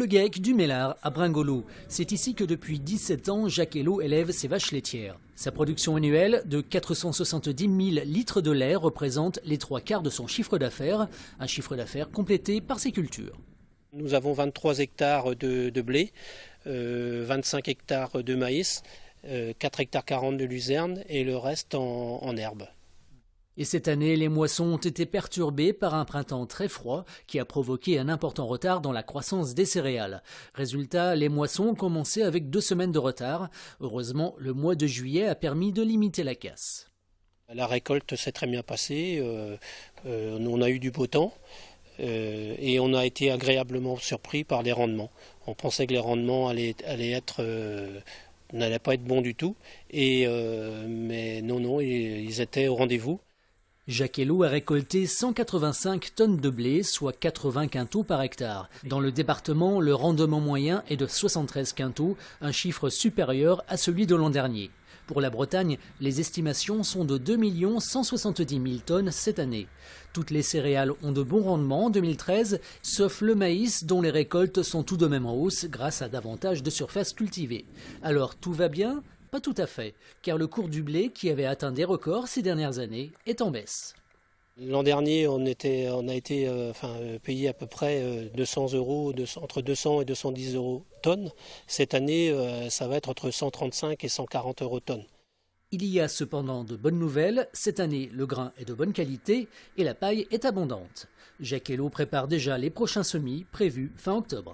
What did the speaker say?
Le GAEC du Mélard à Bringolo. C'est ici que depuis 17 ans, Jacques Hello élève ses vaches laitières. Sa production annuelle de 470 000 litres de lait représente les 3/4 de son chiffre d'affaires, un chiffre d'affaires complété par ses cultures. Nous avons 23 hectares de blé, 25 hectares de maïs, 4 hectares 40 de luzerne et le reste en herbe. Et cette année, les moissons ont été perturbées par un printemps très froid qui a provoqué un important retard dans la croissance des céréales. Résultat, les moissons ont commencé avec 2 semaines de retard. Heureusement, le mois de juillet a permis de limiter la casse. La récolte s'est très bien passée, on a eu du beau temps et on a été agréablement surpris par les rendements. On pensait que les rendements n'allaient pas être bons du tout, mais non, ils étaient au rendez-vous. Jacques Hello a récolté 185 tonnes de blé, soit 80 quintaux par hectare. Dans le département, le rendement moyen est de 73 quintaux, un chiffre supérieur à celui de l'an dernier. Pour la Bretagne, les estimations sont de 2 170 000 tonnes cette année. Toutes les céréales ont de bons rendements en 2013, sauf le maïs dont les récoltes sont tout de même en hausse grâce à davantage de surface cultivée. Alors tout va bien ? Pas tout à fait, car le cours du blé, qui avait atteint des records ces dernières années, est en baisse. L'an dernier, on a été payé à peu près 200 €, entre 200 et 210 € tonne. Cette année, ça va être entre 135 et 140 € tonne. Il y a cependant de bonnes nouvelles. Cette année, le grain est de bonne qualité et la paille est abondante. Jacques Hello prépare déjà les prochains semis prévus fin octobre.